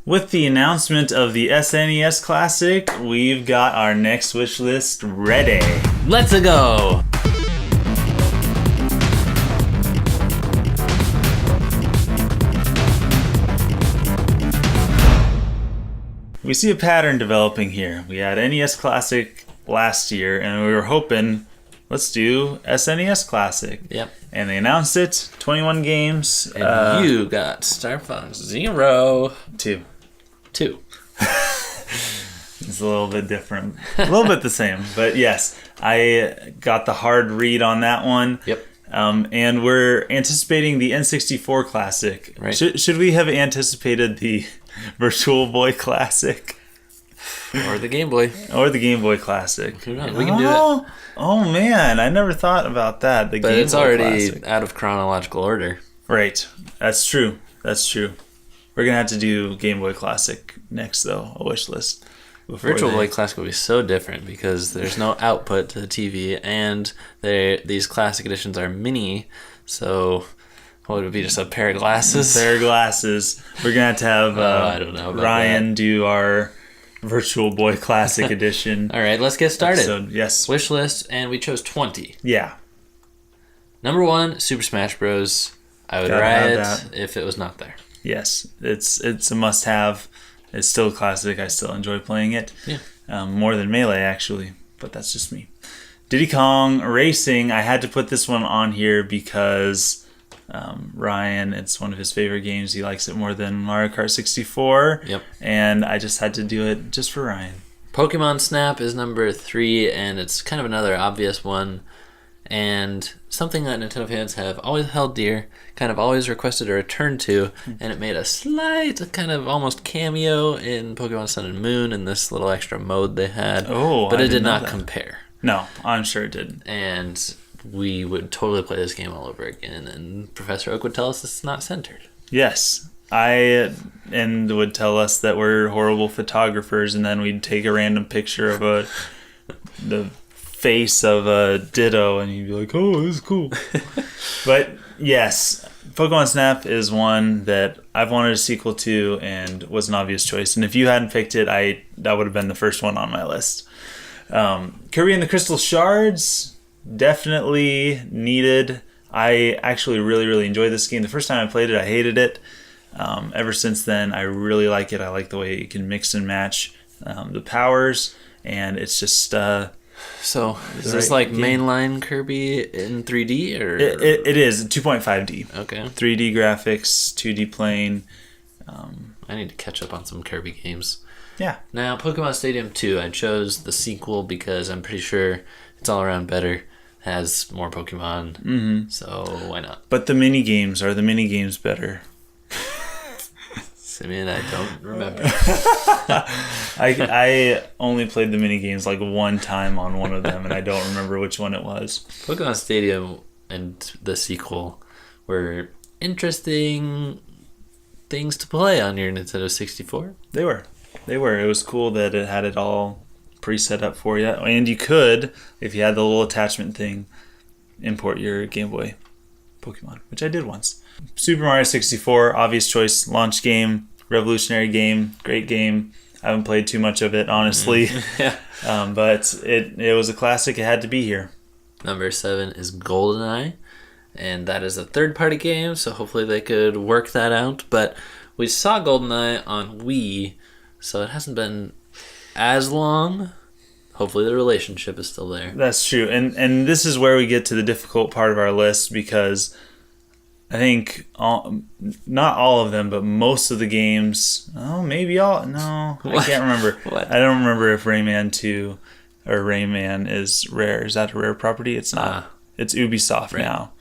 With the announcement of the SNES Classic, we've got our next wish list ready. Let's go! We see a pattern developing here. We had NES Classic last year, and we were hoping, let's do SNES Classic. Yep. And they announced it, 21 games. And you got Star Fox Zero. Two. It's a little bit different. A little bit the same. But yes, I got the hard read on that one. Yep. And we're anticipating the N64 Classic. Right. Should we have anticipated the Virtual Boy Classic? Or the Game Boy. Or the Game Boy Classic. Who knows? We can do it. Oh man, I never thought about that. But it's already out of chronological order. Right. That's true. We're going to have to do Game Boy Classic next, though, a wish list. Virtual Boy Classic will be so different because there's no output to the TV, and these Classic Editions are mini, so what would it be, just a pair of glasses? We're going to have I don't know about Ryan do our Virtual Boy Classic Edition. All right, let's get started. Episode. Yes. Wish list, and we chose 20. Yeah. Number 1, Super Smash Bros. I would ride it if it was not there. Yes, it's a must-have. It's still a classic. I still enjoy playing it. Yeah. More than Melee, actually, but that's just me. Diddy Kong Racing, I had to put this one on here because Ryan, it's one of his favorite games. He likes it more than Mario Kart 64. Yep. And I just had to do it just for Ryan. Pokemon Snap is number 3, and it's kind of another obvious one. And something that Nintendo fans have always held dear, kind of always requested a return to, and it made a slight kind of almost cameo in Pokemon Sun and Moon in this little extra mode they had. But it did not compare. No, I'm sure it didn't. And we would totally play this game all over again, and Professor Oak would tell us it's not centered. Yes. And would tell us that we're horrible photographers, and then we'd take a random picture of the face of a Ditto, and you'd be like, oh, this is cool. But yes, Pokemon Snap is one that I've wanted a sequel to and was an obvious choice. And if you hadn't picked it, that would have been the first one on my list. Kirby and the Crystal Shards, definitely needed. I actually really, really enjoyed this game. The first time I played it, I hated it. Ever since then, I really like it. I like the way you can mix and match the powers, and it's just... So, is this like mainline Kirby in 3D? Or It is 2.5D. Okay. 3D graphics, 2D plane. I need to catch up on some Kirby games. Yeah. Now, Pokemon Stadium 2, I chose the sequel because I'm pretty sure it's all around better, has more Pokemon, so why not? But the mini games, are the mini games better? Simeon, I don't remember. I only played the mini games like one time on one of them, and I don't remember which one it was. Pokemon Stadium and the sequel were interesting things to play on your Nintendo 64. They were. It was cool that it had it all pre-set up for you, and you could, if you had the little attachment thing, import your Game Boy Pokemon, which I did once. Super Mario 64, obvious choice, launch game, revolutionary game, great game. I haven't played too much of it, honestly. Yeah. But it was a classic. It had to be here. Number 7 is Goldeneye, and that is a third-party game, so hopefully they could work that out. But we saw Goldeneye on Wii, so it hasn't been as long. Hopefully the relationship is still there. That's true. And this is where we get to the difficult part of our list, because I think not all of them, but most of the games. Oh, maybe all. No, what? I can't remember. What? I don't remember if Rayman 2 or Rayman is Rare. Is that a Rare property? It's not. It's Ubisoft now.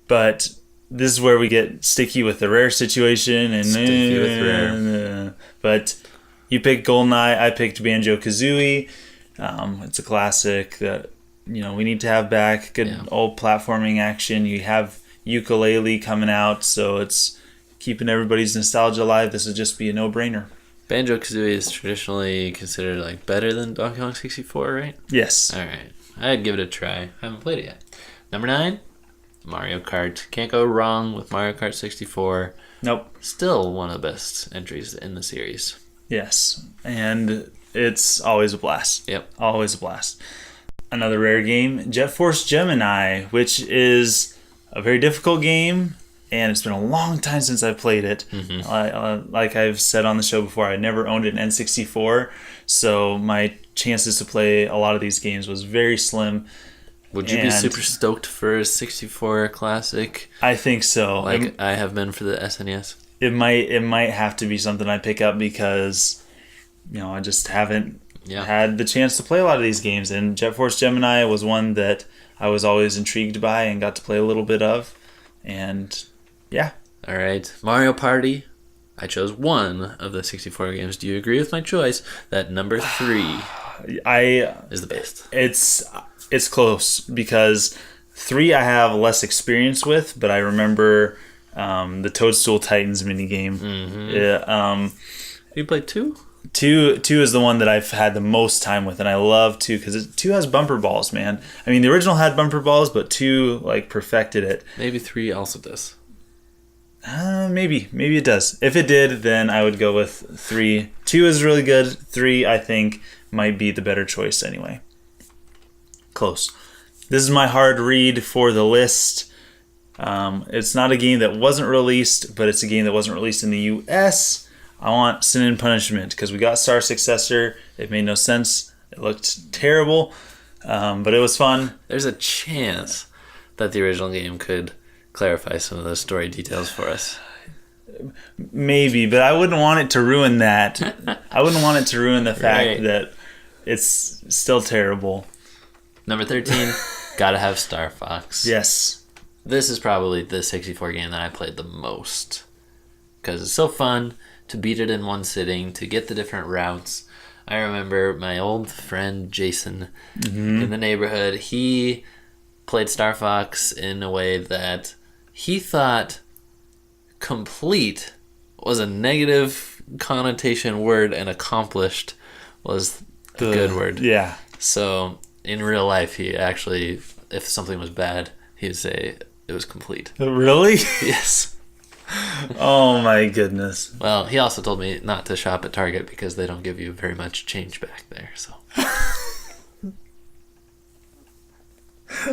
But this is where we get sticky with the Rare situation. And sticky with Rare. But you picked Goldeneye. I picked Banjo-Kazooie. It's a classic that we need to have back. Good old platforming action. You have Ukulele coming out, so it's keeping everybody's nostalgia alive. This would just be a no-brainer. Banjo-Kazooie is traditionally considered like better than Donkey Kong 64, right? Yes. All right. I'd give it a try. I haven't played it yet. Number 9, Mario Kart. Can't go wrong with Mario Kart 64. Nope. Still one of the best entries in the series. Yes. And it's always a blast. Yep. Always a blast. Another rare game, Jet Force Gemini, which is a very difficult game, and it's been a long time since I played it. Like I've said on the show before, I never owned an N64, so my chances to play a lot of these games was very slim. Would you be super stoked for a 64 Classic? I think so. Like I have been for the SNES? It might have to be something I pick up because, I just haven't had the chance to play a lot of these games. And Jet Force Gemini was one that I was always intrigued by and got to play a little bit of. And, yeah. All right. Mario Party. I chose one of the 64 games. Do you agree with my choice that number 3 is the best? It's close because 3 I have less experience with, but I remember the Toadstool Titans minigame. You played 2? 2 is the one that I've had the most time with, and I love 2 because 2 has bumper balls, man. I mean, the original had bumper balls, but 2 perfected it. Maybe 3 also does. Maybe it does. If it did, then I would go with 3. 2 is really good. 3, I think, might be the better choice anyway. Close. This is my hard read for the list. It's not a game that wasn't released, but it's a game that wasn't released in the U.S. I want Sin and Punishment because we got Star Successor. It made no sense. It looked terrible, but it was fun. There's a chance that the original game could clarify some of those story details for us. Maybe, but I wouldn't want it to ruin that. I wouldn't want it to ruin the fact that it's still terrible. Number 13, gotta have Star Fox. Yes. This is probably the 64 game that I played the most because it's so fun to beat it in one sitting, to get the different routes. I remember my old friend Jason in the neighborhood, he played Star Fox in a way that he thought complete was a negative connotation word and accomplished was a good word. Yeah. So in real life, he actually, if something was bad, he'd say it was complete. Really? Yes. Oh my goodness. Well, he also told me not to shop at Target because they don't give you very much change back there. So.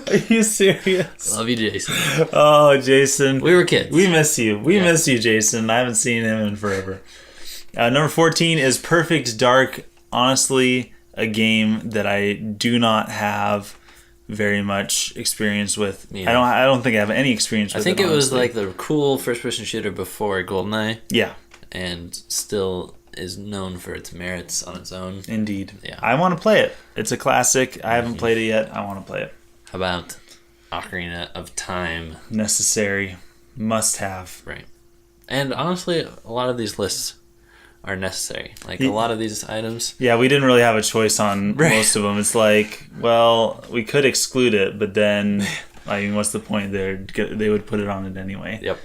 Are you serious? Love you, Jason. Oh, Jason. We were kids. We miss you. We miss you, Jason. I haven't seen him in forever. Number 14 is Perfect Dark. Honestly, a game that I do not have very much experience with. Yeah. I don't think I have any experience with it. I think it was like the cool first-person shooter before Goldeneye. Yeah. And still is known for its merits on its own. Indeed. Yeah. I want to play it. It's a classic. I haven't played it yet. I want to play it. How about Ocarina of Time? Necessary. Must have. Right. And honestly, a lot of these lists are necessary. Like a lot of these items. Yeah, we didn't really have a choice on most of them. It's like, well, we could exclude it, but then, I mean, what's the point there? They would put it on it anyway. Yep.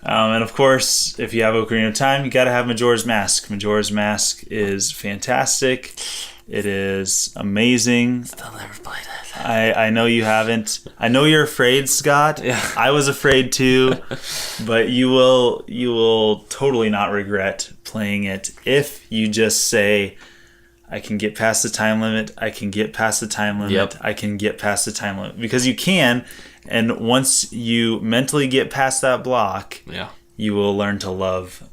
And of course, if you have Ocarina of Time, you got to have Majora's Mask. Majora's Mask is fantastic. It is amazing. Still never played it. I know you haven't. I know you're afraid, Scott. Yeah. I was afraid too, but you will totally not regret playing it if you just say, I can get past the time limit, I can get past the time limit, I can get past the time limit. Because you can, and once you mentally get past that block, you will learn to love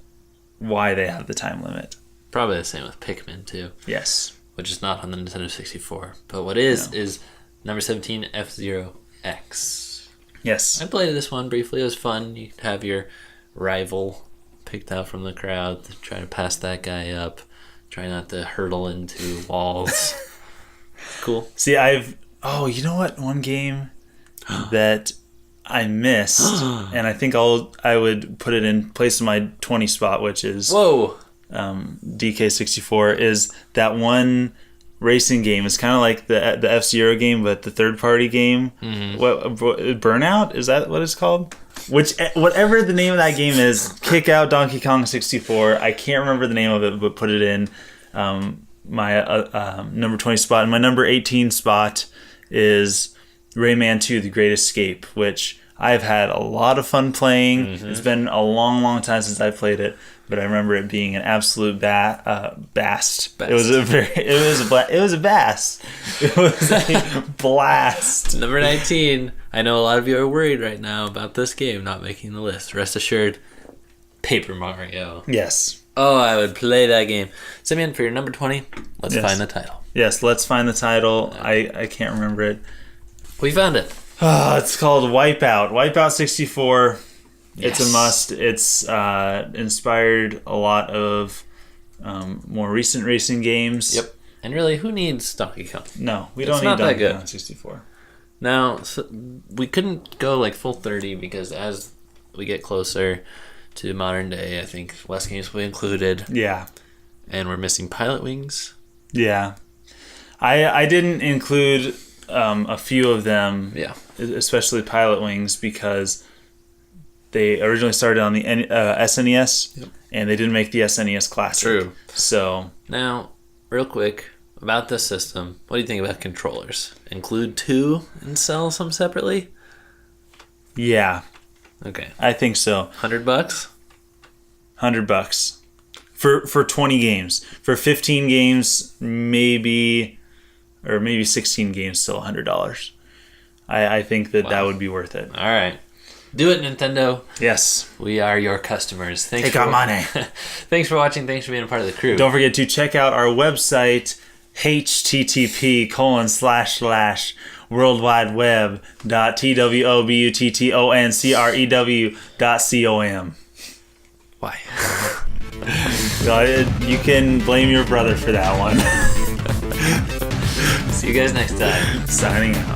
why they have the time limit. Probably the same with Pikmin too. Yes. Which is not on the Nintendo 64. But what is number 17, F-Zero X. Yes. I played this one briefly. It was fun. You have your rival picked out from the crowd, try to pass that guy up, try not to hurtle into walls. Cool. See, you know what? One game that I missed, and I think I would put it in place of my 20 spot, which is DK64, is that one racing game. It's kind of like the F-Zero game, but the third-party game. Mm-hmm. What Burnout? Is that what it's called? Whatever the name of that game is, kick out Donkey Kong 64. I can't remember the name of it, but put it in my number 20 spot. And my number 18 spot is Rayman 2: The Great Escape, which I've had a lot of fun playing. It's been a long time since I played it, but I remember it being an absolute bast. It was a blast. It was a blast. Number 19. I know a lot of you are worried right now about this game not making the list. Rest assured, Paper Mario. Yes. Oh, I would play that game. Simeon, for your number 20, let's find the title. Yes, let's find the title. I can't remember it. We found it. It's called Wipeout. Wipeout 64. Yes. It's a must. It's inspired a lot of more recent racing games. Yep. And really, who needs Donkey Kong? No, we don't need Donkey Kong 64. Now, so we couldn't go like full 30 because as we get closer to modern day, I think less games will be included. Yeah. And we're missing Pilot Wings. Yeah. I didn't include a few of them, especially Pilot Wings, because they originally started on the SNES, and they didn't make the SNES Classic. True. So now, real quick, about this system, what do you think about controllers? Include 2 and sell some separately? Yeah. Okay. I think so. $100? $100 for 20 games. For 15 games, maybe 16 games, still $100. I think that would be worth it. All right. Do it, Nintendo. Yes. We are your customers. Take our money. Thanks for watching. Thanks for being a part of the crew. Don't forget to check out our website, http://worldwideweb.twobuttoncrew.com. Why? You can blame your brother for that one. See you guys next time. Signing out.